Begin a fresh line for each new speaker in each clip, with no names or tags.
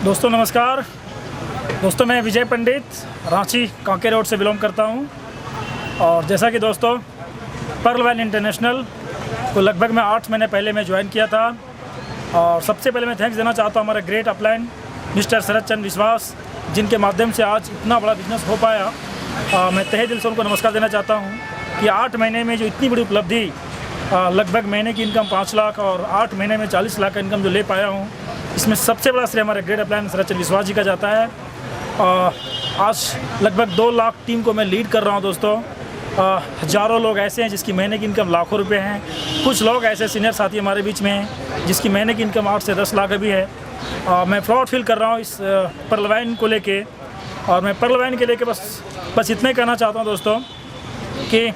दोस्तों नमस्कार। दोस्तों मैं विजय पंडित रांची कांके रोड से बिलोंग करता हूं और जैसा कि दोस्तों पर्ल वैन इंटरनेशनल को लगभग मैं 8 महीने पहले मैं ज्वाइन किया था और सबसे पहले मैं थैंक्स देना चाहता हूं हमारे ग्रेट अपलाइन मिस्टर शरद चंद्र विश्वास, जिनके माध्यम से आज इतना बड़ा बिजनेस हो पाया। मैं तहे दिल से उनको नमस्कार देना चाहता हूँ कि 8 महीने में जो इतनी बड़ी उपलब्धि, लगभग महीने की इनकम 5 लाख और 8 महीने में 40 लाख का इनकम जो ले पाया हूँ, इसमें सबसे बड़ा श्रेय हमारे ग्रेट अपलाइन शरद चंद्र विश्वास जी का जाता है। आज लगभग 2 लाख टीम को मैं लीड कर रहा हूँ दोस्तों। हज़ारों लोग ऐसे हैं जिसकी महीने की इनकम लाखों रुपए हैं। कुछ लोग ऐसे सीनियर साथी हमारे बीच में हैं जिसकी महीने की इनकम 8 से 10 लाख भी है। मैं प्राउड फील कर रहा हूँ इस पर्ल वैन को लेके और मैं पर्ल वैन के लेके बस इतना ही कहना चाहता हूँ दोस्तों कि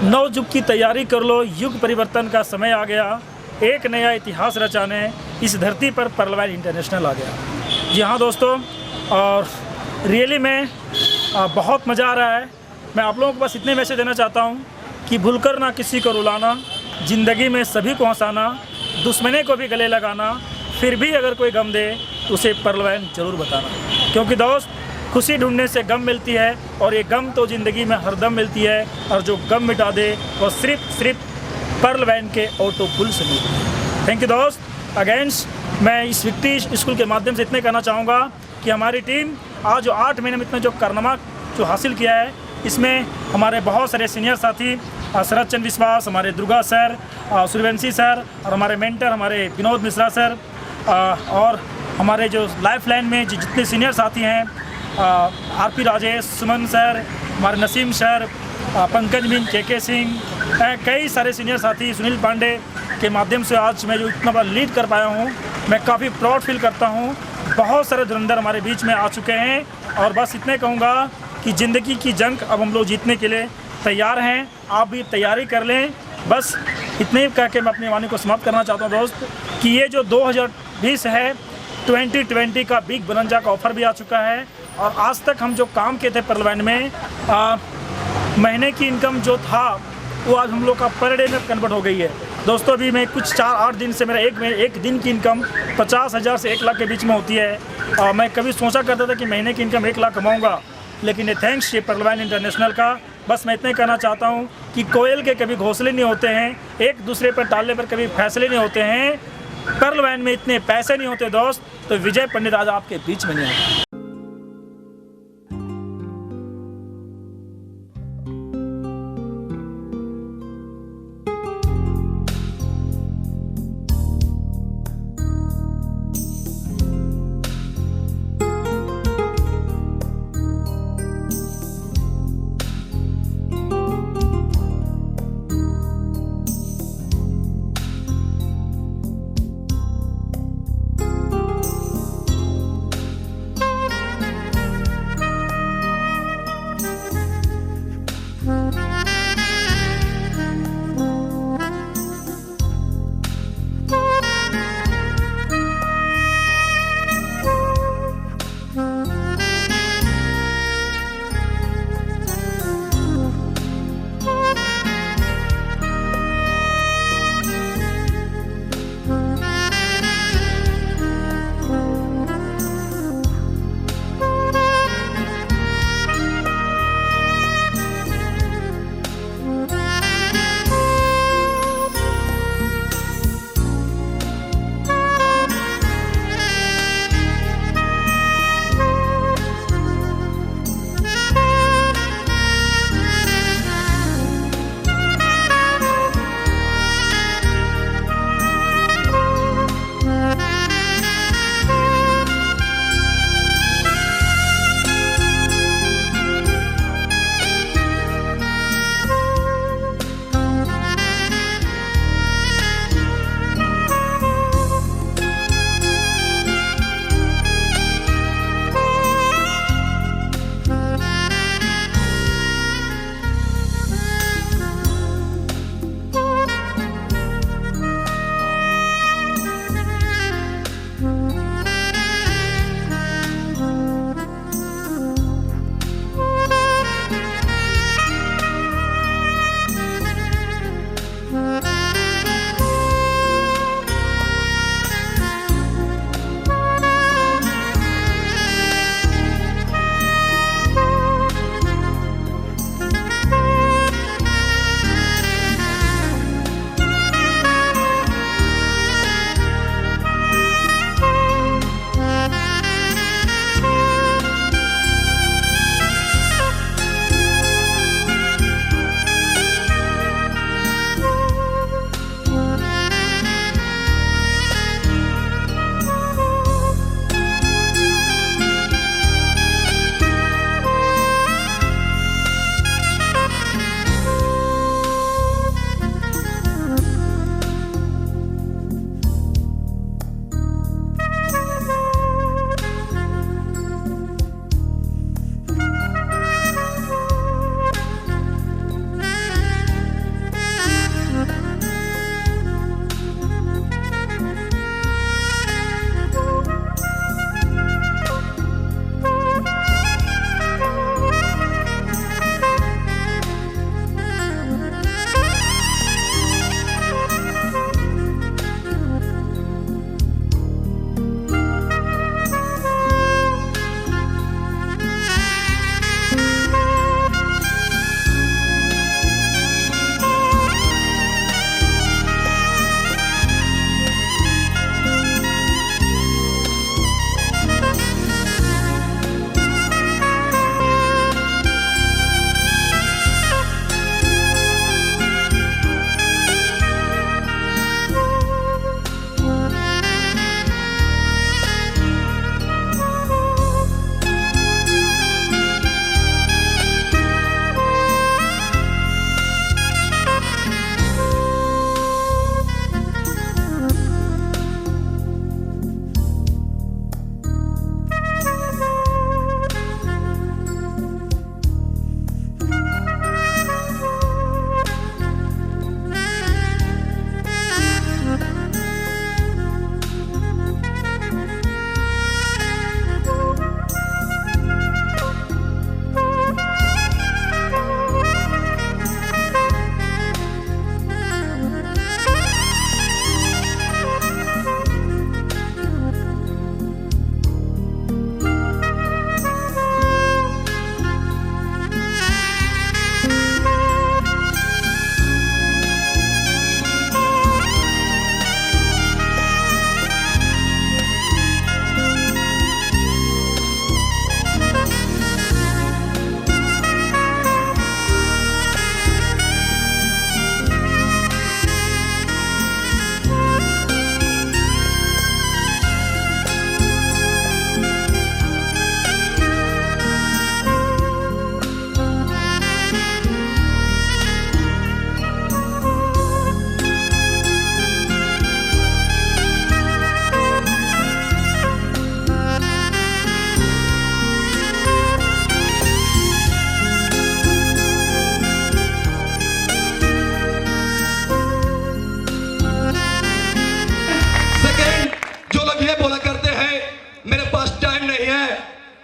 नव युग की तैयारी कर लो, युग परिवर्तन का समय आ गया, एक नया इतिहास रचाने इस धरती पर पर्ल वैन इंटरनेशनल आ गया। जी हाँ दोस्तों, और रियली में बहुत मज़ा आ रहा है। मैं आप लोगों को बस इतने मैसेज देना चाहता हूँ कि भूलकर ना किसी को रुलाना, ज़िंदगी में सभी को हंसाना, दुश्मने को भी गले लगाना, फिर भी अगर कोई गम दे तो उसे पर्ल वैन ज़रूर बताना। क्योंकि दोस्त, खुशी ढूंढने से गम मिलती है और ये गम तो ज़िंदगी में हरदम मिलती है, और जो गम मिटा दे वो सिर्फ पर्ल वैन के ऑटो पुल से मिलती है। थैंक यू दोस्त। अगेंस्ट मैं इस विक्टी स्कूल के माध्यम से इतने कहना चाहूँगा कि हमारी टीम आज जो 8 महीने में इतना जो कारनामा जो हासिल किया है, इसमें हमारे बहुत सारे सीनियर साथी शरद चंद्र विश्वास, हमारे दुर्गा सर, सूर्यवंशी सर और हमारे मेंटर हमारे विनोद मिश्रा सर, और हमारे जो लाइफ लाइन में जितने सीनियर साथी हैं, आरपी राजेश, सुमन सर, हमारे नसीम सर, पंकज मीन, के सिंह, कई सारे सीनियर साथी, सुनील पांडे के माध्यम से आज मैं जो इतना बड़ा लीड कर पाया हूँ, मैं काफ़ी प्राउड फील करता हूँ। बहुत सारे धुरंधर हमारे बीच में आ चुके हैं और बस इतने कहूँगा कि ज़िंदगी की जंग अब हम लोग जीतने के लिए तैयार हैं। आप भी तैयारी कर लें। बस इतने ही कह के मैं अपनी वाणी को समाप्त करना चाहता हूँ दोस्त कि ये जो 2020 है, 2020 का बिग बनंजा का ऑफ़र भी आ चुका है और आज तक हम जो काम किए थे पर्ल वैन में, महीने की इनकम जो था वो आज हम लोग का पर डे में कन्वर्ट हो गई है दोस्तों। अभी मैं कुछ 4-8 दिन से मेरा एक दिन की इनकम 50,000 से 1 लाख के बीच में होती है। मैं कभी सोचा करता था कि महीने की इनकम 1 लाख कमाऊँगा, लेकिन ये थैंक्स ये पर्ल वैन इंटरनेशनल का। बस मैं इतना ही कहना चाहता हूँ कि कोयल के कभी घोंसले नहीं होते हैं, एक दूसरे पर टालने पर कभी फैसले नहीं होते हैं। पर्ल वैन में इतने पैसे नहीं होते दोस्त, तो विजय पंडित आज आपके बीच में नहीं आता।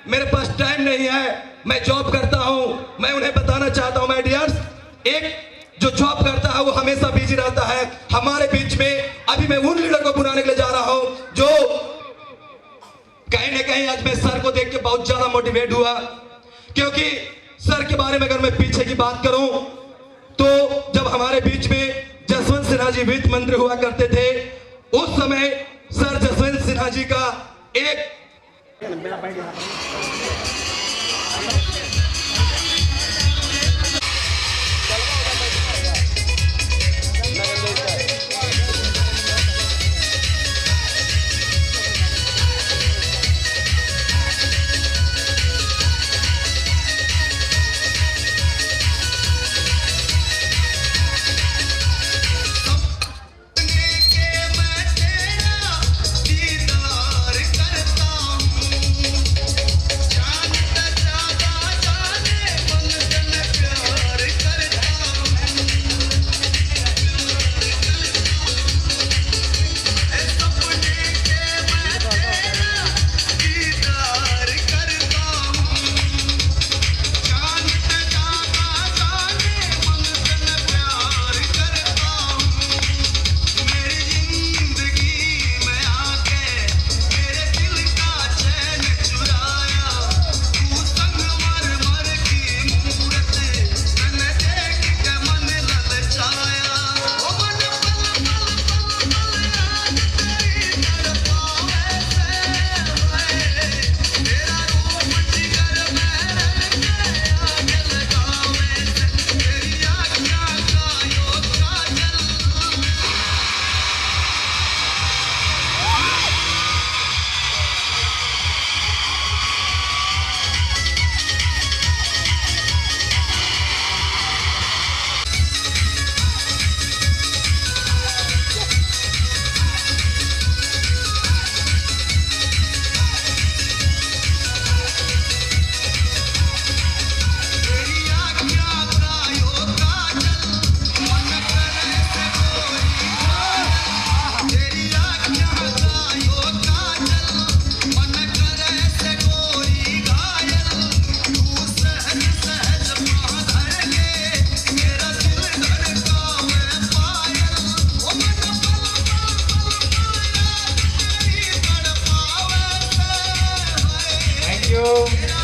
मेरे पास टाइम नहीं है, मैं जॉब करता हूं। मैं उन्हें बताना चाहता हूं माय डियर्स, एक जो जॉब करता है वो हमेशा बिजी रहता है। हमारे बीच में अभी मैं उन लीडर को बुलाने के लिए जा रहा हूं जो कहीं ना कहीं आज मैं सर को देख के बहुत ज्यादा मोटिवेट हुआ, क्योंकि सर के बारे में अगर मैं पीछे की बात करूं तो जब हमारे बीच में जसवंत सिन्हा जी वित्त मंत्री हुआ करते थे, उस समय सर जसवंत सिन्हा जी का एक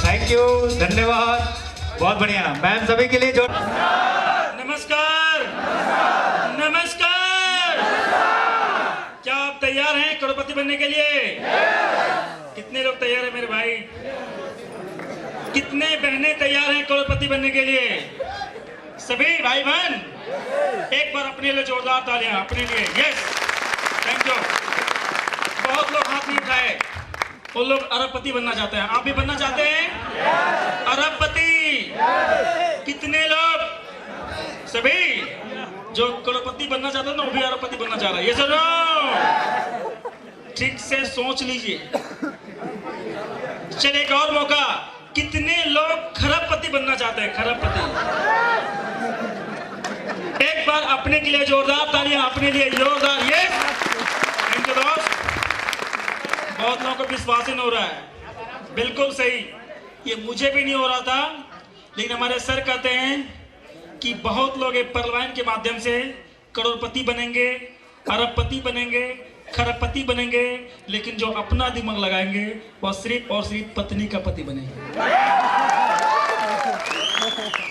थैंक यू, धन्यवाद, बहुत बढ़िया मैम। सभी के लिए जो
नमस्कार नमस्कार, क्या आप तैयार हैं करोड़पति बनने के लिए? कितने लोग तैयार हैं मेरे भाई? कितने बहनें तैयार हैं करोड़पति बनने के लिए? सभी भाई बहन एक बार अपने लिए जोरदार तालियां अपने लिए। Yes, thank you. बहुत लोग हाथ नहीं उठाए, वो लोग अरबपति बनना चाहते हैं। आप भी बनना चाहते हैं अरबपति? कितने लोग? सभी जो करोड़पति बनना चाहते हैं ना, वो भी अरबपति बनना चाह रहा है। ये सुनो, ठीक से सोच लीजिए। चलिए एक और मौका, कितने लोग खरबपति बनना चाहते हैं? खरबपति एक बार अपने के लिए जोरदार तालियां, अपने लिए जोरदार। ये थैंक यू दोस्त। बहुत लोगों को विश्वास ही नहीं हो रहा है। बिल्कुल सही, ये मुझे भी नहीं हो रहा था, लेकिन हमारे सर कहते हैं कि बहुत लोग परलवाइन के माध्यम से करोड़पति बनेंगे, अरबपति बनेंगे, खरबपति बनेंगे, लेकिन जो अपना दिमाग लगाएंगे वह सिर्फ और सिर्फ पत्नी का पति बनेंगे।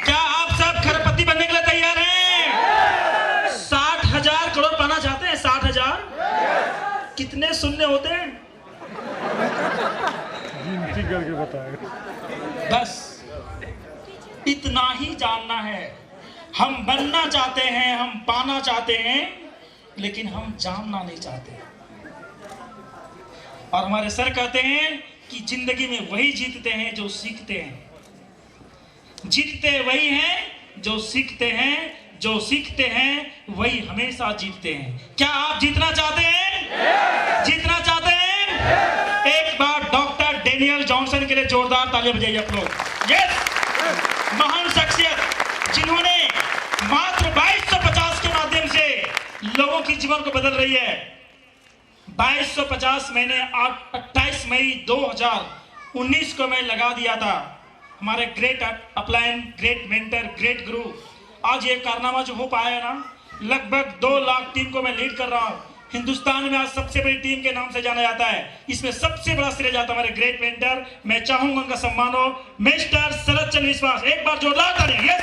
क्या आप सब खरबपति बनने के लिए तैयार हैं? 60,000 करोड़ पाना चाहते हैं? 60,000 कितने शून्य होते हैं? करके बताएगा। बस इतना ही जानना है। हम बनना चाहते हैं, हम पाना चाहते हैं, लेकिन हम जानना नहीं चाहते। और हमारे सर कहते हैं कि जिंदगी में वही जीतते हैं जो सीखते हैं। जीतते वही हैं जो सीखते हैं, जो सीखते हैं वही हमेशा जीतते हैं। क्या आप जीतना चाहते हैं? जीतना चाहते हैं? एक बार डॉक्टर डेनियल जॉनसन के लिए जोरदार तालियां बजाइए आप लोग। यस, महान शख्सियत जिन्होंने मात्र 2250 के माध्यम से लोगों की जीवन को बदल रही है। 2250 मैंने 28 मई 2000 19 को मैं लगा दिया था। हमारे great upline, great mentor, great गुरु, आज ये कारनामा जो हो पाया है ना, लगभग 2 लाख टीम को मैं लीड कर रहा हूँ। हिंदुस्तान में आज सबसे बड़ी टीम के नाम से जाना जाता है। इसमें सबसे बड़ा श्रेय जाता है हमारे ग्रेट मेंटर। मैं चाहूंगा उनका सम्मान हो, मिस्टर शरद चंद्र विश्वास। एक बार जोरदार तालियां। यस,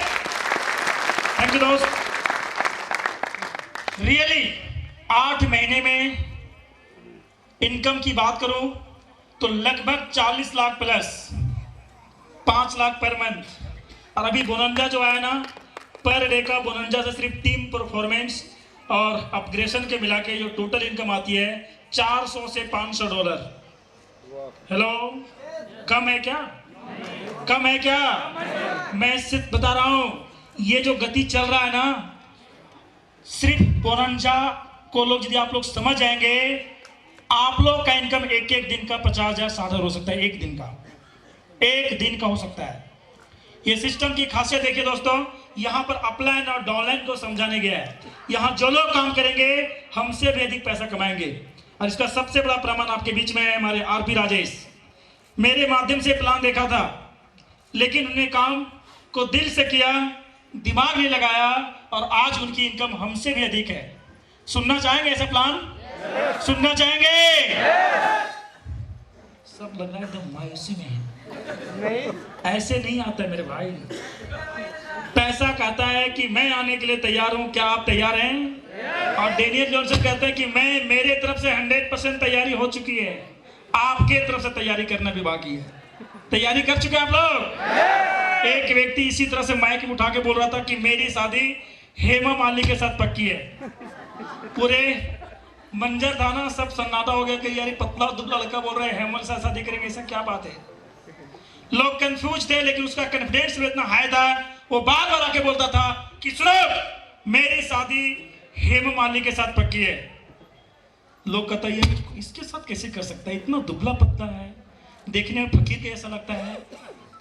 थैंक यू दोस्त। रियली 8 महीने में इनकम की बात करूं तो लगभग 40 lakh plus, 5 lakh per month. और अभी बोनंजा जो आया ना, पर डे का बोनंजा से सिर्फ टीम परफॉर्मेंस और अपग्रेडेशन के मिला के जो टोटल इनकम आती है 400 से $500। हेलो, कम है क्या? कम है क्या? मैं सिर्फ बता रहा हूं, ये जो गति चल रहा है ना, सिर्फ बोनंजा को लोग यदि आप लोग समझ जाएंगे, आप लोग का इनकम एक दिन का 50,000 60,000 हो सकता है। एक दिन का हो सकता है। ये सिस्टम की खासियत देखिए दोस्तों, यहाँ पर अपलाइन और डाउनलाइन को समझाने गया है। यहाँ जो लोग काम करेंगे हमसे भी अधिक पैसा कमाएंगे। और इसका सबसे बड़ा प्रमाण आपके बीच में है हमारे आरपी राजेश। मेरे माध्यम से प्लान देखा था, लेकिन उन्होंने काम को दिल से किया, दिमाग नहीं लगाया, और आज उनकी इनकम हमसे भी अधिक है। सुनना चाहेंगे ऐसा प्लान? सुनना चाहेंगे? सब लग रहा है एकदम मायूसी में है। ऐसे नहीं आता मेरे भाई। पैसा कहता है कि मैं आने के लिए तैयार हूं, क्या आप तैयार हैं? और डेनियल जॉनसन कहता है कि मेरे तरफ से 100% तैयारी हो चुकी है, आपके तरफ से तैयारी करना भी बाकी है। तैयारी कर चुके हैं आप लोग? एक व्यक्ति इसी तरह से माइक उठा के बोल रहा था कि मेरी शादी हेमा मालिनी के साथ पक्की है। पूरे मंजर था ना, सब सन्नाटा हो गया कि यार पतला दुबला लड़का बोल रहे हैं हेमा के साथ शादी करेंगे, ऐसा क्या बात है? लोग कंफ्यूज थे, लेकिन उसका कॉन्फिडेंस भी इतना हाई था, वो बार बार आके बोलता था कि सुनो, मेरी शादी हेमा मालिनी के सात पक्की है। लोग कहता है इसके साथ कैसे कर सकता है, इतना दुबला पतला है, देखने में फकीर के ऐसा लगता है,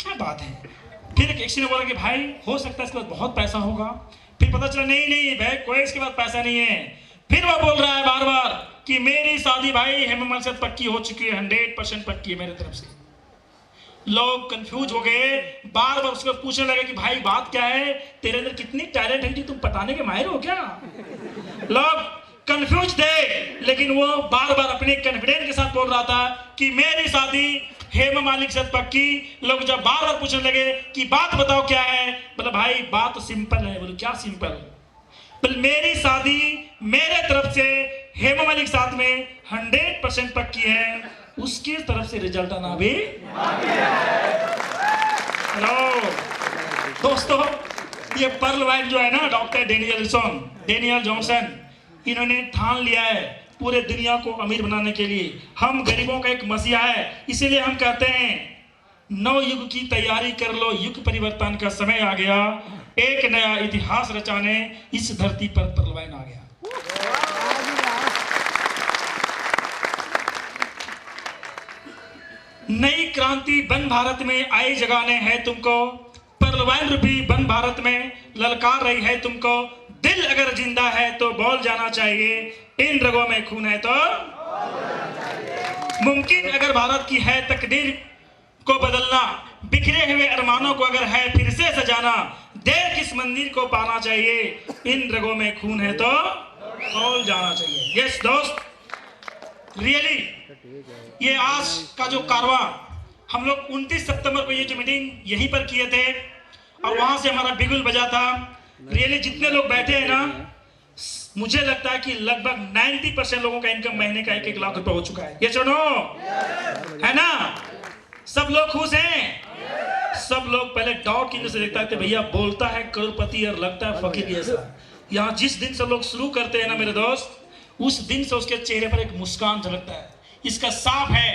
क्या बात है। फिर किसी ने बोला कि भाई हो सकता है इसके बाद बहुत पैसा होगा। फिर पता चला नहीं भाई कोई इसके बाद पैसा नहीं है। फिर वो बोल रहा है बार बार कि मेरी शादी भाई हेमा मालिनी से पक्की हो चुकी है, 100% पक्की है मेरी तरफ से। लोग कंफ्यूज हो गए, बार बार उसको पूछने लगे कि भाई बात क्या है, तेरे अंदर कितनी टैलेंट है कि तुम पटाने के माहिर हो क्या। लोग कंफ्यूज थे, लेकिन वो बार बार अपने कॉन्फिडेंस के साथ बोल रहा था कि मेरी शादी हेमा मालिनी के साथ पक्की। लोग जब बार बार पूछने लगे कि बात बताओ क्या है, बोले भाई बात तो सिंपल है। बोले क्या सिंपल? बोले मेरी शादी मेरे तरफ से हेमा मालिनी के साथ में 100% पक्की है, उसकी तरफ से रिजल्ट आना भी। हेलो दोस्तों, ये पर्ल वाइफ जो है ना, डॉक्टर डेनियल जॉनसन, इन्होंने ठान लिया है पूरे दुनिया को अमीर बनाने के लिए। हम गरीबों का एक मसीहा है, इसीलिए हम कहते हैं नव युग की तैयारी कर लो, युग परिवर्तन का समय आ गया, एक नया इतिहास रचाने इस धरती पर पर्ल वाइफ आ गया। नई क्रांति बन भारत में आई जगाने है तुमको, पर्ल वाइन रूपी बन भारत में ललकार रही है तुमको। दिल अगर जिंदा है तो बोल जाना चाहिए, इन रगों में खून है तो मुमकिन अगर भारत की है तकदीर को बदलना, बिखरे हुए अरमानों को अगर है फिर से सजाना, देर किस मंदिर को पाना चाहिए, इन रगों में खून है तो बोल जाना चाहिए। यस दोस्त, रियली ये आज का जो कारवां हम लोग 29 सितंबर को ये जो मीटिंग यहीं पर किए थे और वहां से हमारा बिगुल बजा था। रियली जितने लोग बैठे हैं ना, मुझे लगता है कि लगभग 90% लोगों का इनकम महीने का 1-1 लाख रुपए हो चुका है। ये सुनो है ना, सब लोग खुश हैं। सब लोग पहले डाउट की से देखता है भैया बोलता है करोड़पति और लगता है फकीर जैसा। यहाँ जिस दिन से लोग शुरू करते हैं ना मेरे दोस्त, उस दिन से उसके चेहरे पर एक मुस्कान झलकता है। इसका साफ है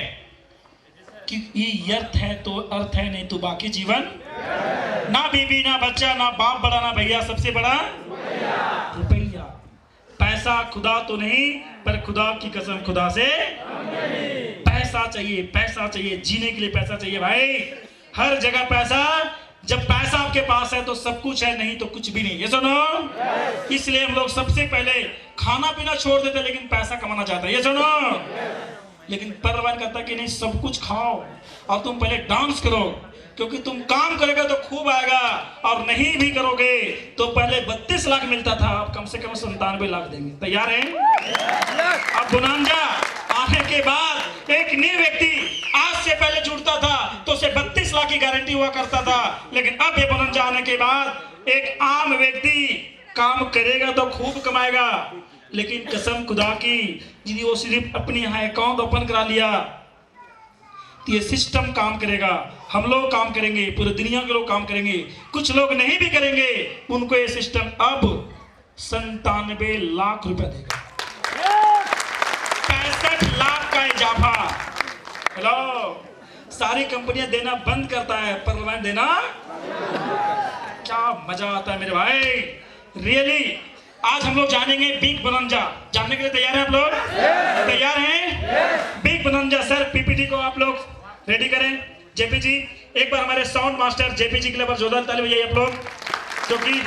कि ये अर्थ है तो अर्थ है, नहीं तो बाकी जीवन ना बीबी ना बच्चा ना बाप बड़ा ना भैया, सबसे बड़ा रुपया। पैसा खुदा तो नहीं, पर खुदा की कसम खुदा से पैसा चाहिए, पैसा चाहिए, जीने के लिए पैसा चाहिए भाई, हर जगह पैसा। जब पैसा आपके पास है तो सब कुछ है, नहीं तो कुछ भी नहीं। ये सुनो, इसलिए हम लोग सबसे पहले खाना पीना छोड़ देते लेकिन पैसा कमाना चाहते हैं। ये सुनो, लेकिन पर्लवान कहता कि नहीं, सब कुछ खाओ और तुम पहले डांस करो, क्योंकि तुम काम करोगे तो खूब आएगा और नहीं भी करोगे तो पहले 32 लाख मिलता था, अब कम से कम 97 लाख देंगे। तैयार हैं? अब बोनांजा आने के बाद एक न्यू व्यक्ति आज से पहले जुड़ता था तो उसे 32 लाख की गारंटी हुआ करता था, लेकिन अब ये बोनांजा आने के बाद एक आम व्यक्ति काम करेगा तो खूब कमाएगा, लेकिन कसम खुदा की यदि वो सिर्फ अपने यहाँ अकाउंट ओपन करा लिया तो ये सिस्टम काम करेगा, हम लोग काम करेंगे, पूरी दुनिया के लोग काम करेंगे, कुछ लोग नहीं भी करेंगे, उनको ये सिस्टम अब 97 लाख रुपए देगा, 65 लाख का इजाफा। हेलो, सारी कंपनियां देना बंद करता है, पर्लवान देना क्या मजा आता है मेरे भाई, रियली। आज हम लोग जानेंगे बिग बोनांजा, जानने के लिए तैयार हैं आप लोग? तैयार हैं? बिग बोनांजा सर, पीपीटी को आप लोग रेडी करें। जेपी जी, एक बार हमारे साउंड मास्टर जेपी जी के लिए जोरदार ताली बजाइए आप लोग, क्योंकि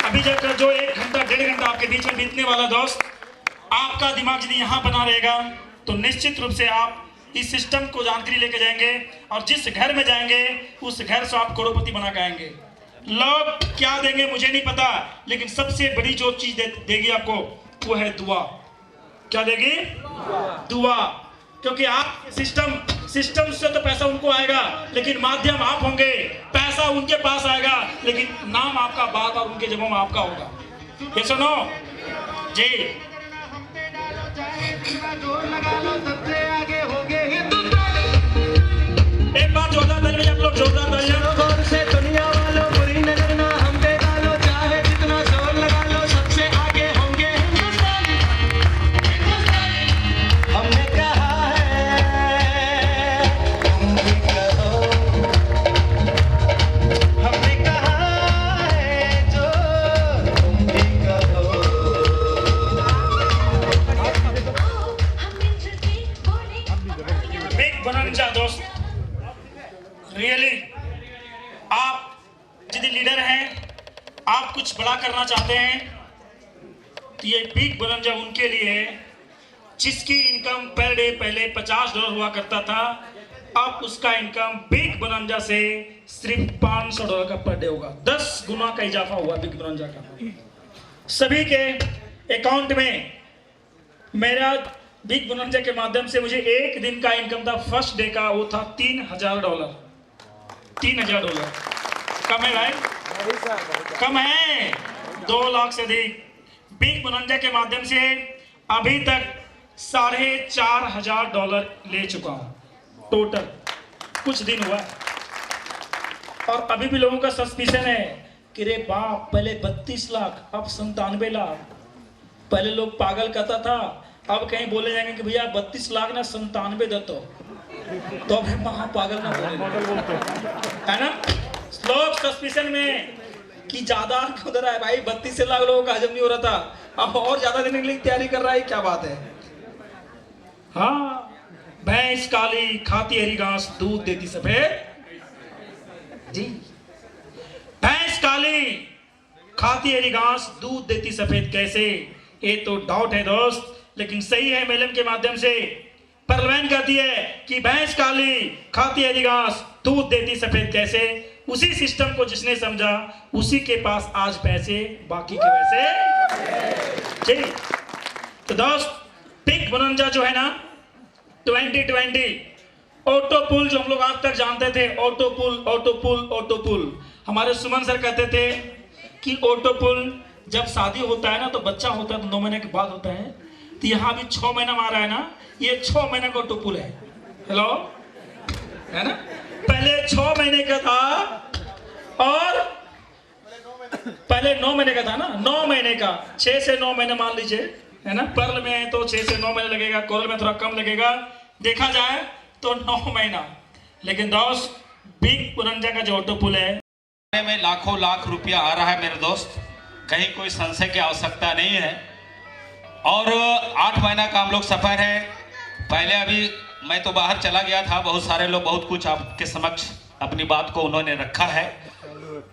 अभी जब जो 1 घंटा 1.5 घंटा आपके बीच में बीतने वाला दोस्त, आपका दिमाग यदि यहाँ बना रहेगा तो निश्चित रूप से आप इस सिस्टम को जानकारी लेके जाएंगे और जिस घर में जाएंगे उस घर से आप करोड़पति बना के आएंगे। लोग क्या देंगे मुझे नहीं पता, लेकिन सबसे बड़ी जो चीज देगी आपको वो है दुआ। क्या देगी? दुआ। क्योंकि आप सिस्टम से तो पैसा उनको आएगा, लेकिन माध्यम आप होंगे, पैसा उनके पास आएगा, लेकिन नाम आपका बार बार उनके जगहों में आपका होगा। ये सुनो जी, एक बार जोरदार ताली आप लोग, जोरदार ताली। दोस्त, रियली आप यदि लीडर हैं, आप कुछ बड़ा करना चाहते हैं तो ये बिग बोनांजा उनके लिए है, जिसकी इनकम पर डे पहले $50 हुआ करता था, अब उसका इनकम बिग बोनांजा से सिर्फ $500 का पर डे होगा। 10 गुना का इजाफा हुआ बिग बोनांजा का। सभी के अकाउंट में मेरा बिग बोनांजा के माध्यम से मुझे एक दिन का इनकम था, फर्स्ट डे का, वो था $3000। $3000 कम है भाई? कम है। 2 लाख से अधिक बिग बोनांजा के माध्यम से अभी तक $4500 ले चुका हूं टोटल, कुछ दिन हुआ। और अभी भी लोगों का सस्पिशन है कि रे बाप, पहले 32 लाख अब 97 लाख। पहले लोग पागल कहता था, अब कहीं बोले जाएंगे कि भैया 32 लाख ना 97 दे तो अब महा पागल ना बोले, है ना? लोग सस्पिशन में कि ज्यादा उधर है भाई, 32 लाख लोगों का हजम नहीं हो रहा था, अब और ज्यादा देने के लिए तैयारी कर रहा है, क्या बात है? हाँ, भैंस काली खाती हरी घास दूध देती सफेद। जी, भैंस काली खाती हरी घास दूध देती सफेद कैसे? ये तो डाउट है दोस्त, लेकिन सही है। मेलम के माध्यम से पर्लवान कहती है कि भैंस काली खाती हरी घास दूध देती सफेद कैसे। उसी सिस्टम को जिसने समझा उसी के पास आज पैसे, बाकी के वैसे। जी, तो दोस्त, बिग बोनांजा जो है ना 2020 ऑटो पुल, जो हम लोग आज तक जानते थे, ऑटो पुल ऑटो पुल ऑटो पुल। हमारे सुमन सर कहते थे कि ऑटो पुल जब शादी होता है ना तो बच्चा होता है तो 9 महीने के बाद होता है, तो यहाँ भी 6 महीना मारा है ना, ये 6 महीने का ऑटो पुल है। हेलो, है ना? पहले 6 महीने का था और पहले 9 महीने का था ना, 9 महीने का, 6 से 9 महीने मान लीजिए, है ना? पर्ल में तो 6 से 9 महीने लगेगा, कोरल में थोड़ा कम लगेगा, देखा जाए तो 9 महीना। लेकिन दोस्त, बिग बोनांजा का जो ऑटो पुल है
में लाखों लाख रुपया आ रहा है मेरे दोस्त, कहीं कोई संशय की आवश्यकता नहीं है। और 8 महीना का हम लोग सफर है। पहले अभी मैं तो बाहर चला गया था, बहुत सारे लोग बहुत कुछ आपके समक्ष अपनी बात को उन्होंने रखा है।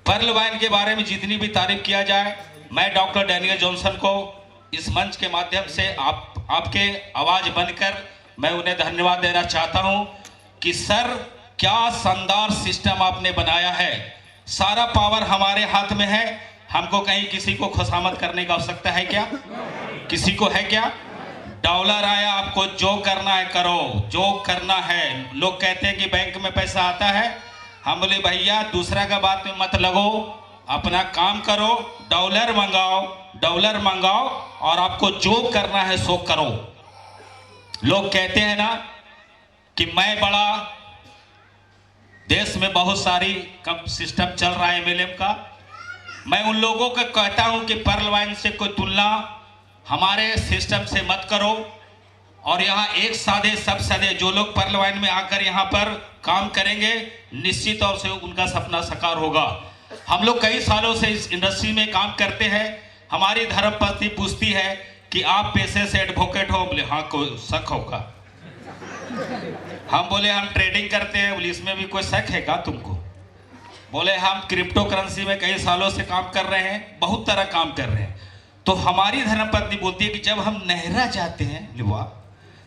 पर्ल वाइन के बारे में जितनी भी तारीफ किया जाए, मैं डॉक्टर डैनियल जॉनसन को इस मंच के माध्यम से आपके आवाज बनकर मैं उन्हें धन्यवाद देना चाहता हूं कि सर क्या शानदार सिस्टम आपने बनाया है। सारा पावर हमारे हाथ में है, हमको कहीं किसी को खुशामद करने की आवश्यकता है क्या? किसी को है क्या? डॉलर आया, आपको जो करना है करो, जो करना है। लोग कहते हैं कि बैंक में पैसा आता है, हम बोले भैया दूसरा का बात में मत लगो, अपना काम करो, डॉलर मंगाओ और आपको जो करना है सो करो। लोग कहते हैं ना कि मैं बड़ा, देश में बहुत सारी सिस्टम चल रहा है MLM का। मैं उन लोगों को कहता हूं कि पर्ल वाइन से कोई तुलना हमारे सिस्टम से मत करो। और यहाँ एक सादे सब सादे जो लोग पर्ल वाइन में आकर यहाँ पर काम करेंगे, निश्चित तौर से उनका सपना साकार होगा। हम लोग कई सालों से इस इंडस्ट्री में काम करते हैं। हमारी धर्मपत्नी पूछती है कि आप पेशे से एडवोकेट हो? बोले हाँ, कोई शक होगा? हम बोले हम ट्रेडिंग करते हैं। बोले इसमें भी कोई शक है क्या तुमको? बोले हम क्रिप्टो करेंसी में कई सालों से काम कर रहे हैं, बहुत तरह काम कर रहे हैं। तो हमारी धर्मपत्नी बोलती है कि जब हम नहरा जाते हैं लिवा,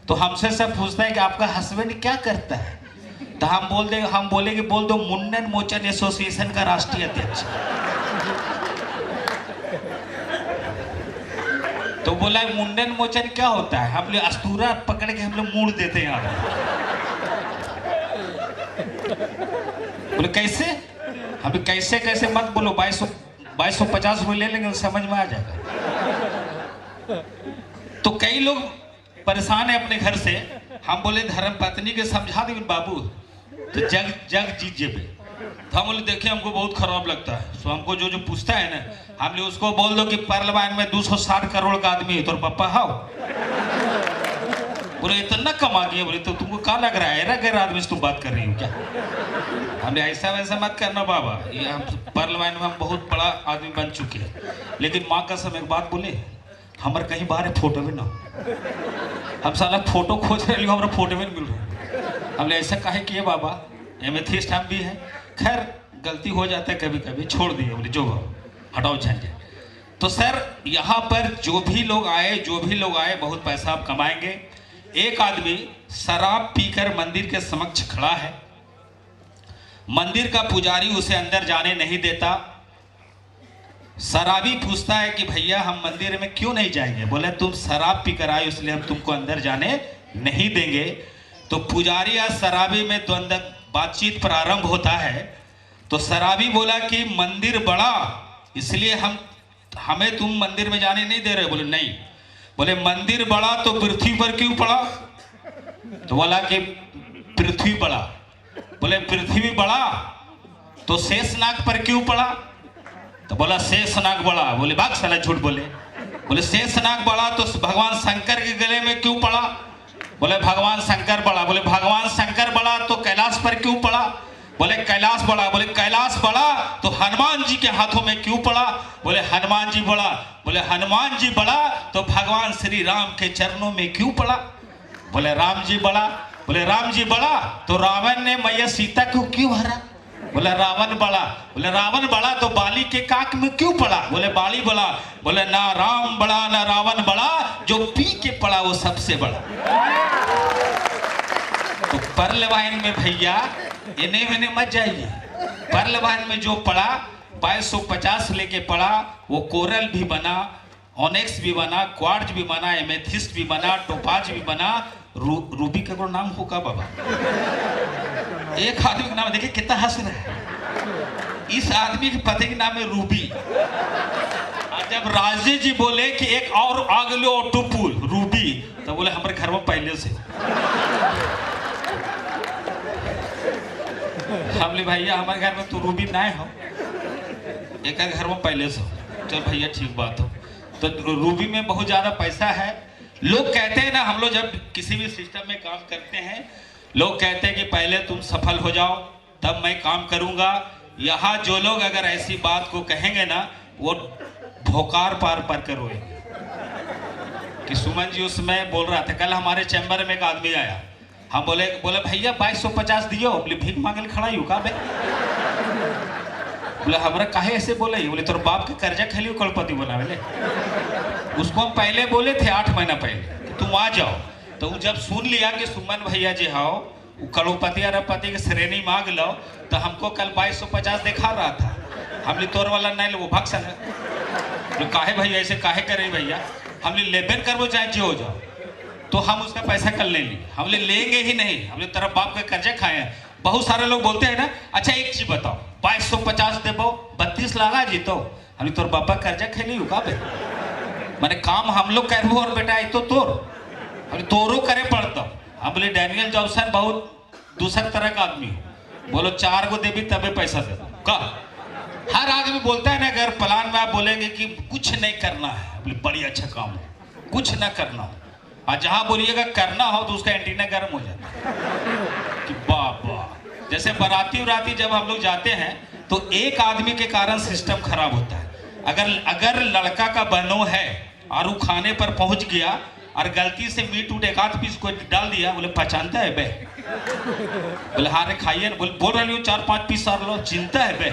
तो हमसे सब पूछता है कि आपका हस्बैंड क्या करता है? तो हम बोले कि बोल दो मुंडन मोचन एसोसिएशन का राष्ट्रीय अध्यक्ष। तो बोला मुंडन मोचन क्या होता है? हम लोग अस्तूरा पकड़ के हम लोग मूड़ देते हैं यहाँ। बोले कैसे? अभी कैसे मत बोलो, 2250 रुपये ले लेंगे, समझ में आ जाएगा। तो कई लोग परेशान है अपने घर से। हम बोले धर्म पत्नी के समझा देंगे बाबू तो जग जीत जेबे। तो हम बोले देखिए हमको बहुत खराब लगता है, तो हमको जो पूछता है ना, हम लोग उसको बोल दो कि पार्लियामेंट में 260 करोड़ का आदमी है, तो पापा हाउ बोले इतना कमा गया। बोले तो तुमको क्या लग रहा है, एरा गैर आदमी से तुम बात कर रही हो क्या? हमने ऐसा वैसा मत करना बाबा, ये हम पार्लियामेंट में हम बहुत बड़ा आदमी बन चुके हैं। लेकिन माँ का समय एक बात बोले, हमारे कहीं बाहर फोटो भी ना, हम साला फोटो खोज रहे हो, हमारा फोटो भी नहीं मिल रहा। हमने ऐसा काहे किए बाबा, एमेथिस्ट हम भी हैं। खैर गलती हो जाता है कभी कभी, छोड़ दिए। बोले जो हटाओ झंझट। तो सर यहाँ पर जो भी लोग आए बहुत पैसा आप कमाएंगे। एक आदमी शराब पीकर मंदिर के समक्ष खड़ा है, मंदिर का पुजारी उसे अंदर जाने नहीं देता। शराबी पूछता है कि भैया हम मंदिर में क्यों नहीं जाएंगे? बोले तुम शराब पीकर आए इसलिए हम तुमको अंदर जाने नहीं देंगे। तो पुजारी या शराबी में द्वंद्व बातचीत प्रारंभ होता है। तो शराबी बोला कि मंदिर बड़ा इसलिए हमें तुम मंदिर में जाने नहीं दे रहे। बोले नहीं। बोले मंदिर बड़ा तो पृथ्वी पर क्यों पड़ा? तो बोला कि पृथ्वी बड़ा। बोले पृथ्वी बड़ा तो शेषनाग पर क्यों पड़ा? तो बोला शेषनाग बड़ा। बोले बाग साला झूठ बोले। बोले शेषनाग बड़ा तो भगवान शंकर के गले में क्यों पड़ा? बोले भगवान शंकर बड़ा। बोले भगवान शंकर बड़ा तो कैलाश पर क्यों पड़ा? बोले कैलाश बड़ा। बोले कैलाश बड़ा तो हनुमान जी के हाथों में क्यों पड़ा? बोले हनुमान जी बड़ा। बोले हनुमान जी बड़ा तो भगवान श्री राम के चरणों में क्यों पड़ा? बोले राम जी बड़ा। बोले राम जी बड़ा तो रावण ने मैया सीता को क्यों हरा? बोले रावण बड़ा। बोले रावण बड़ा तो बाली के काक में क्यों पड़ा? बोले बाली बड़ा। बोले ना राम बड़ा ना रावण बड़ा, जो पी के पड़ा वो सबसे बड़ा। तो पर्ल वाइन में भैया इन्हें मैंने मत जाइए। पर्ल वाइन में जो पड़ा 2250 लेके पड़ा, वो कोरल भी बना, ऑनेक्स भी बना, क्वार्ट्ज भी बना, एमेथिस्ट भी बना, टोपाज भी बना। रूबी का कोई नाम होगा बाबा? एक आदमी का नाम देखिए कितना हंस रहा है। इस आदमी के पति के नाम है रूबी। जब राजे जी बोले कि एक और आग लो टुपुल रूबी, तो बोले हमारे घर में पहले से। हमले भैया हमारे घर में तो रूबी ना हो, एक घर में पहले से। चल भैया ठीक बात हो। तो रूबी में बहुत ज्यादा पैसा है। लोग कहते हैं ना, हम लोग जब किसी भी सिस्टम में काम करते हैं, लोग कहते हैं कि पहले तुम सफल हो जाओ तब मैं काम करूंगा। यहाँ जो लोग अगर ऐसी बात को कहेंगे ना, वो भोकार पार कर रोएंगे। कि सुमन जी उसमें बोल रहा था, कल हमारे चैम्बर में एक आदमी आया, हम बोले भैया 2250 दियो। बोले भीख मांगल खड़ा ही का बे? बोले हमरा काहे ऐसे बोले? बोले तोर बाप के कर्जा खेलियो करोड़पति बनावे ले। उसको हम पहले बोले थे 8 महीना पहले कि तुम आ जाओ, तो वो जब सुन लिया कि सुमन भैया जी हाओ करोड़पति अरबपति की श्रेणी मांग लो, तो हमको कल 2250 दिखा रहा था। हमने तोर वाला नहीं वो भाग सके काहे भैया ऐसे काहे करे भैया, हमने लेबेन करवो चाहे जो हो जाओ, तो हम उसका पैसा कल नहीं लिए, हमने लेंगे ही नहीं। हमने तरफ बाप के कर्जे खाए हैं। बहुत सारे लोग बोलते हैं ना, अच्छा एक चीज बताओ 2250 देबो 32 लागा जी, तो हमने तोर बापा कर्जा खेली होगा बे, मैंने काम हम लोग करबो और बेटा आई तो तोर हमने तोरो करे पड़ता। हम बोले डैनियल जॉनसन बहुत दूसरे तरह का आदमी हो, बोलो 4 को देवी तबे पैसा दे का। हर आदमी बोलता है ना, अगर प्लान में आप बोलेंगे कि कुछ नहीं करना है, बोले बड़ी अच्छा काम है, कुछ ना करना हो, और जहां बोलिएगा करना हो तो उसका एंटीना गर्म हो जाता है कि बाबा। जैसे बाराती उराती जब हम लोग जाते हैं तो एक आदमी के कारण सिस्टम खराब होता है। अगर लड़का का बहनों है और वो खाने पर पहुंच गया और गलती से मीट उट 1 पीस को डाल दिया, बोले पहचानता है बे, बोले हाँ रे खाइए ना, बोल रही हूँ 4-5 पीस और लो, चिंता है बे।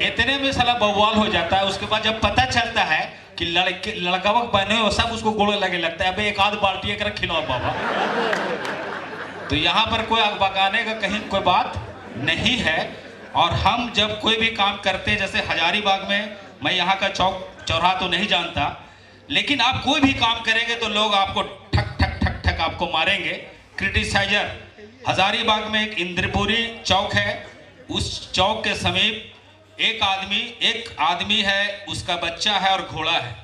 इतने में साला बवाल हो जाता है। उसके बाद जब पता चलता है कि लड़का बने हो सब उसको गोड़ लगे लगता है, अबे 1 बाल्टी एक खिलाओ बाबा। तो यहाँ पर कोई बगाने का कहीं कोई बात नहीं है। और हम जब कोई भी काम करते, जैसे हजारीबाग में, मैं यहाँ का चौक चौराहा तो नहीं जानता, लेकिन आप कोई भी काम करेंगे तो लोग आपको ठक ठक ठक ठक आपको मारेंगे, क्रिटिसाइजर। हजारीबाग में एक इंद्रपुरी चौक है, उस चौक के समीप एक आदमी है, उसका बच्चा है और घोड़ा है।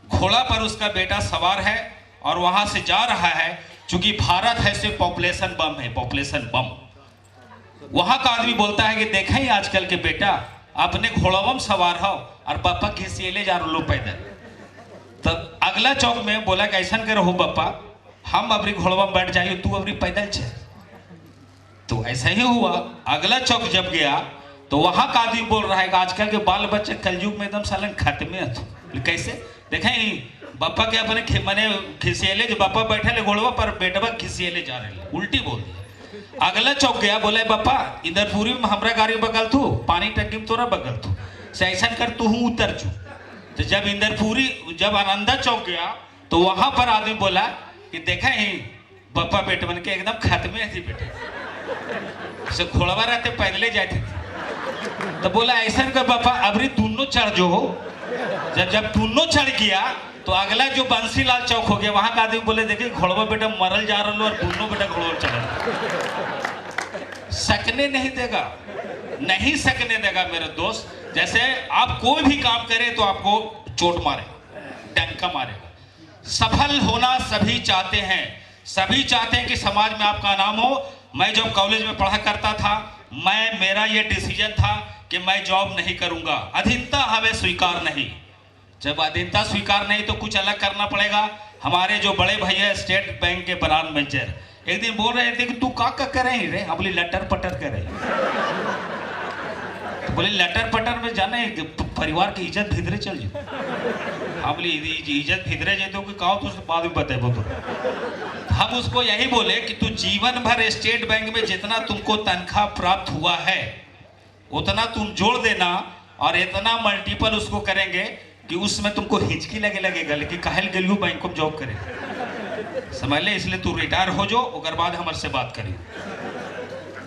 घोड़ा पर उसका बेटा सवार है और वहां से जा रहा है। चूंकि भारत है से पॉपुलेशन बम है, पॉपुलेशन बम। वहां का आदमी बोलता है कि देखा ही आजकल के बेटा अपने घोड़ावम सवार हो और पापा घिसियले जा लो पैदल। तब अगला चौक में बोला कि ऐसा करो हो पापा, हम अपनी घोड़ावम बैठ जाइए, तू अपनी पैदल चल। तो ऐसा ही हुआ। अगला चौक जब गया तो वहां का आदमी बोल रहा है कि आजकल के बाल बच्चे कलयुग में एकदम सालन खत्म है। कैसे देखें बापा के अपने मने खिसियले, जो बापा बैठे ले घोड़वा पर बेटवा खिसियले जा रहे, उल्टी बोल दिया। अगला चौक गया, बोले बापा इधर पूरी में हमरा गाड़ी बगल थू, पानी टंकी में तोरा बगल थू, से ऐसा कर तू हूँ उतर जू। तो जब इंदरपुरी जब आनंदा चौक गया तो वहां पर आदमी बोला कि देखा ही बापा बेटे बन के एकदम खत्मे थी बेटे से घोड़वा रहते पैदले जाते थे। तो बोला ऐसा कर बापा अबरी दोनों चढ़ जो हो। जब दोनों चढ़ गया तो अगला जो बंसीलाल चौक हो गया, वहां का आदमी बोले देखिए घोड़वा बेटा मरल जा रहा और दोनों बेटा घोड़वा चढ़ सकने नहीं देगा, नहीं सकने देगा मेरे दोस्त। जैसे आप कोई भी काम करें तो आपको चोट मारे, डंका मारेगा। सफल होना सभी चाहते हैं, सभी चाहते हैं कि समाज में आपका नाम हो। मैं जब कॉलेज में पढ़ा करता था, मेरा ये डिसीजन था कि मैं जॉब नहीं करूंगा, अधीनता हमें स्वीकार नहीं। जब अधीनता स्वीकार नहीं तो कुछ अलग करना पड़ेगा। हमारे जो बड़े भैया स्टेट बैंक के ब्रांच मैनेजर एक दिन बोल रहे थे कि तू का कर रहे रे, हम बोले लटर पटर कर रहे। तो बोले लटर पटर में जाने परिवार की इज्जत भिदरे चल जाए, हम बोले इज्जत भिदरे जाए तो कहो तो बाद में बताए तो हम उसको यही बोले कि तू जीवन भर स्टेट बैंक में जितना तुमको तनख्वाह प्राप्त हुआ है उतना तुम जोड़ देना, और इतना मल्टीपल उसको करेंगे कि उसमें तुमको हिचकी लगेगा लेकिन कहल गलियो बैंक में जॉब करे, समझ ले। इसलिए तू रिटायर हो जो, उसके बाद हमारे से बात करिए।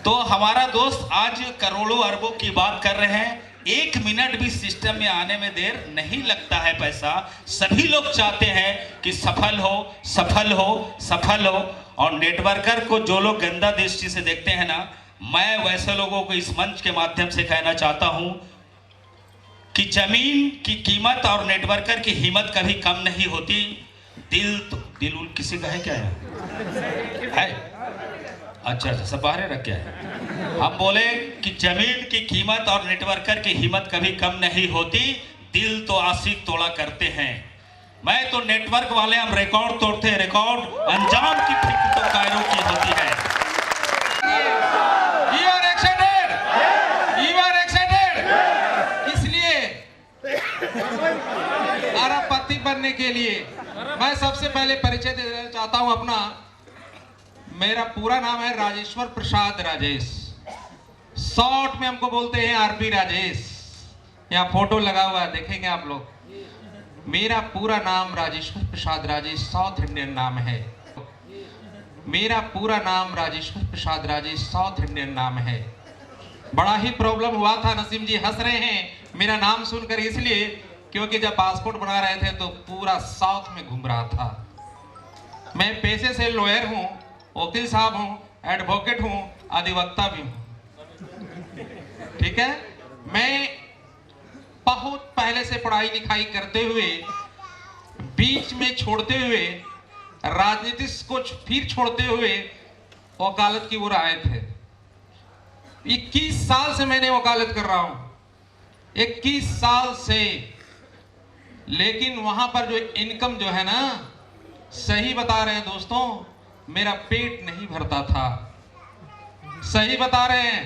तो हमारा दोस्त आज करोड़ों अरबों की बात कर रहे हैं। 1 मिनट भी सिस्टम में आने में देर नहीं लगता है पैसा। सभी लोग चाहते हैं कि सफल हो सफल हो सफल हो। और नेटवर्कर को जो लोग गंदा दृष्टि से देखते हैं ना, मैं वैसे लोगों को इस मंच के माध्यम से कहना चाहता हूं कि जमीन की कीमत और नेटवर्कर की हिम्मत कभी कम नहीं होती। दिल किसी का है क्या है? अच्छा सब बाहर रख क्या है। हम बोले कि जमीन की कीमत और नेटवर्कर की हिम्मत कभी कम नहीं होती, दिल तो आशिक तोड़ा करते हैं। मैं तो नेटवर्क वाले हम रिकॉर्ड तोड़ते हैं, रिकॉर्ड अंजाम की फिक्र तो कायरों की होती है।
इसलिए अरबपति बनने के लिए मैं सबसे पहले परिचय देना चाहता हूं अपना। मेरा पूरा नाम है राजेश्वर प्रसाद राजेश, शॉर्ट में हमको बोलते हैं आरपी राजेश। यहाँ फोटो लगा हुआ है, देखेंगे आप लोग। मेरा पूरा नाम राजेश्वर प्रसाद राजेश साउथ इंडियन नाम है। मेरा पूरा नाम राजेश्वर प्रसाद राजेश साउथ इंडियन नाम है। बड़ा ही प्रॉब्लम हुआ था, नसीम जी हंस रहे हैं मेरा नाम सुनकर, इसलिए क्योंकि जब पासपोर्ट बना रहे थे तो पूरा साउथ में घूम रहा था। मैं पेशे से लॉयर हूँ, वकील साहब हूँ, एडवोकेट हूँ, अधिवक्ता भी हूँ। ठीक है, मैं बहुत पहले से पढ़ाई लिखाई करते हुए बीच में छोड़ते हुए राजनीति को फिर छोड़ते हुए वकालत की ओर आए थे। 21 साल से मैंने वकालत कर रहा हूं, 21 साल से। लेकिन वहां पर जो इनकम जो है ना, सही बता रहे हैं दोस्तों, मेरा पेट नहीं भरता था। सही बता रहे हैं,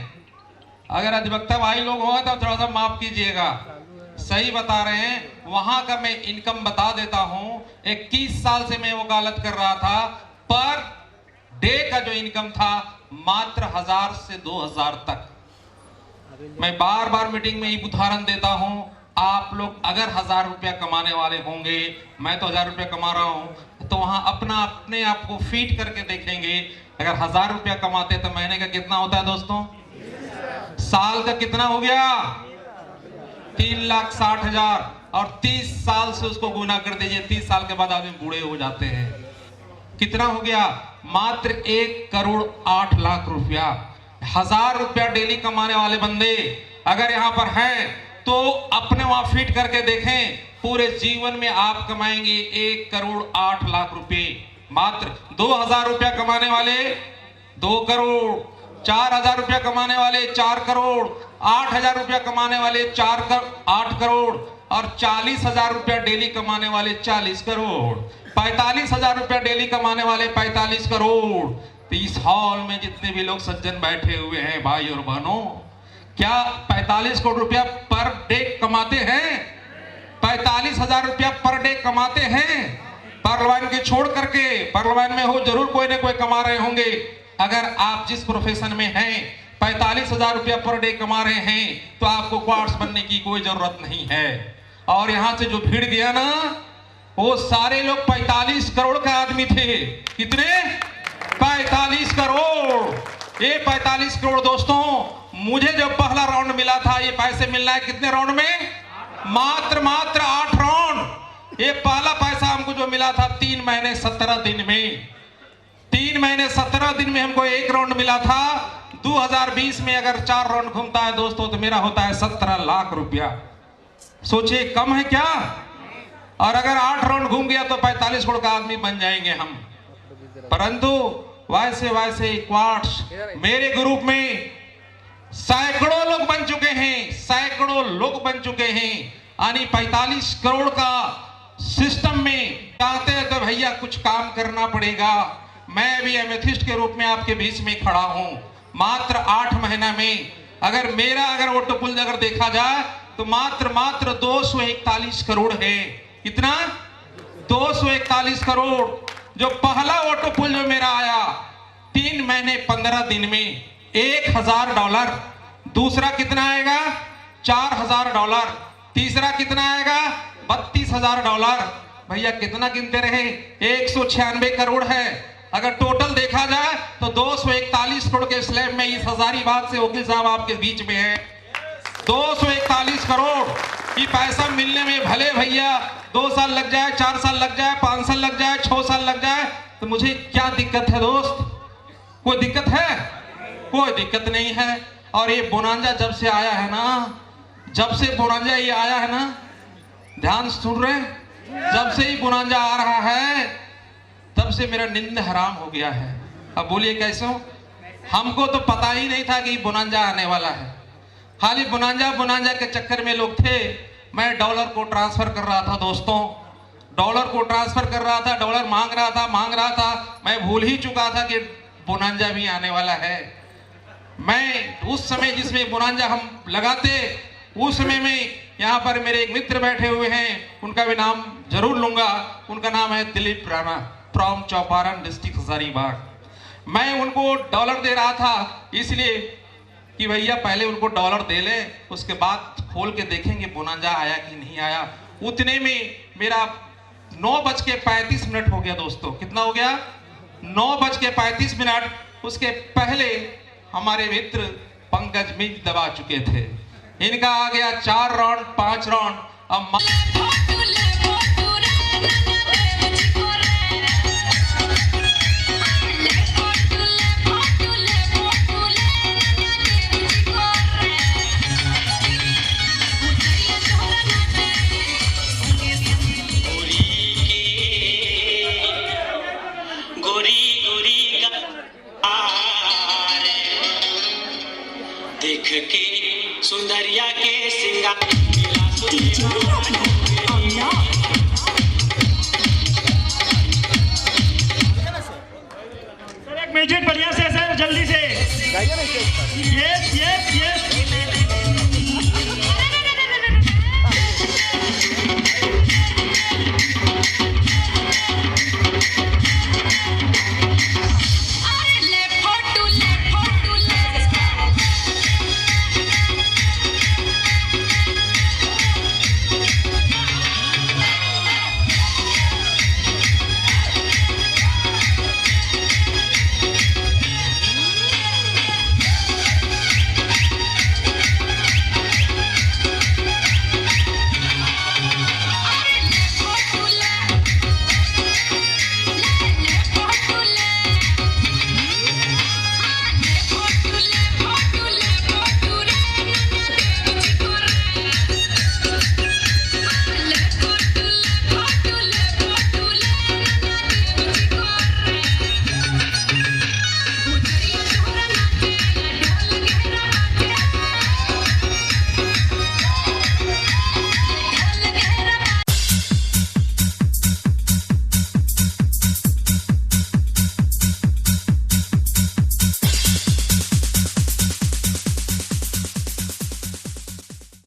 अगर अधिवक्ता भाई लोग हो तो थोड़ा सा माफ कीजिएगा। सही बता रहे हैं, वहां का मैं इनकम बता देता हूं। 21 साल से मैं वकालत कर रहा था, पर डे का जो इनकम था मात्र 1000 से 2000 तक। मैं बार बार मीटिंग में एक उदाहरण देता हूं, आप लोग अगर 1000 रुपया कमाने वाले होंगे, मैं तो 1000 रुपया कमा रहा हूं, तो वहां अपने आप को फीट करके देखेंगे। अगर 1000 रुपया कमाते तो महीने का कितना होता है दोस्तों? साल का कितना हो गया? 3,60,000। और 30 साल से उसको गुना कर दीजिए, 30 साल के बाद आदमी बूढ़े हो जाते हैं। कितना हो गया? मात्र 1,08,00,000 रुपया। 1000 रुपया डेली कमाने वाले बंदे अगर यहाँ पर हैं तो अपने वहां फिट करके देखें, पूरे जीवन में आप कमाएंगे 1,08,00,000 रुपए। मात्र 2,000 रुपया कमाने वाले 2 करोड़, 4,000 रुपया कमाने वाले 4 करोड़, 8,000 रुपया कमाने वाले 8 करोड़, और 40,000 रुपया डेली कमाने वाले 40 करोड़, 45,000 रुपया डेली कमाने वाले 45 करोड़। तो इस हॉल में जितने भी लोग सज्जन बैठे हुए हैं भाई और बहनों, क्या 45 करोड़ रुपया पर डे कमाते हैं? 45,000 रुपया पर डे कमाते हैं? पार्लियामेंट के छोड़ करके, पार्लियामेंट में हो जरूर कोई ना कोई कमा रहे होंगे। अगर आप जिस प्रोफेशन में हैं 45,000 रुपया पर डे कमा रहे हैं तो आपको क्वार्ट्स बनने की कोई जरूरत नहीं है। और यहां से जो भीड़ गया ना, वो सारे लोग 45 करोड़ का आदमी थे। कितने? 45 करोड़। ये 45 करोड़ दोस्तों, मुझे जब पहला राउंड मिला था, ये पैसे मिलना है कितने राउंड में? मात्र 8 राउंड। ये पहला पैसा हमको जो मिला था 3 महीने 17 दिन में। 3 महीने 17 दिन में हमको 1 राउंड मिला था। 2020 में अगर 4 राउंड घूमता है दोस्तों तो मेरा होता है 17 लाख रुपया। सोचिए कम है क्या? और अगर 8 राउंड घूम गया तो 45 करोड़ का आदमी बन जाएंगे हम। परंतु वैसे क्वार्ट्स मेरे ग्रुप में सैकड़ों लोग बन चुके हैं, सैकड़ों लोग बन चुके हैं। यानी 45 करोड़ का सिस्टम में चाहते हैं तो भैया कुछ काम करना पड़ेगा। मैं भी एमेथिस्ट के रूप में आपके बीच में खड़ा हूं। मात्र 8 महीना में अगर ऑटो पुल अगर देखा जाए तो मात्र 241 करोड़ है। कितना? 241 करोड़। जो पहला ऑटो पुल जो मेरा आया 3 महीने 15 दिन में $1,000। दूसरा कितना आएगा? $4,000। तीसरा कितना आएगा? $32,000। भैया कितना गिनते रहे? 196 करोड़ है। अगर टोटल देखा जाए तो 241 करोड़ के स्लैब में इस हजारीबाग से वकील साहब आपके बीच में है। 241 करोड़। ये पैसा मिलने में भले भैया 2 साल लग जाए, 4 साल लग जाए, 5 साल लग जाए, 6 साल लग जाए, तो मुझे क्या दिक्कत है दोस्त? कोई दिक्कत है? कोई दिक्कत नहीं है। और ये बोनांजा जब से आया है ना, जब से बोनांजा ये आया है ना, ध्यान सुन रहे हैं, जब से ही बोनांजा आ रहा है तब से मेरा नींद हराम हो गया है। अब बोलिए कैसे? हमको तो पता ही नहीं था कि बोनांजा आने वाला है। खाली बोनांजा के चक्कर में लोग थे। मैं डॉलर को ट्रांसफर कर रहा था दोस्तों, डॉलर को ट्रांसफर कर रहा था, डॉलर मांग रहा था। मैं भूल ही चुका था कि बोनांजा भी आने वाला है। मैं उस समय जिसमें बोनांजा हम लगाते, उस समय में यहाँ पर मेरे एक मित्र बैठे हुए हैं, उनका भी नाम जरूर लूंगा। उनका नाम है दिलीप राणा फ्रॉम चौपारण डिस्ट्रिक्ट हजारीबाग। मैं उनको डॉलर दे रहा था इसलिए कि भैया पहले उनको डॉलर दे ले, उसके बाद खोल के देखेंगे बोनांजा आया कि नहीं आया। उतने में मेरा 9:35 हो गया दोस्तों। कितना हो गया? 9:35 उसके पहले हमारे मित्र पंकज मिंज दबा चुके थे। इनका आ गया 4 राउंड 5 राउंड। अब
देख के सुंदरिया के सिंगार
सर एक म्यूजिक बढ़िया से सर जल्दी से। ये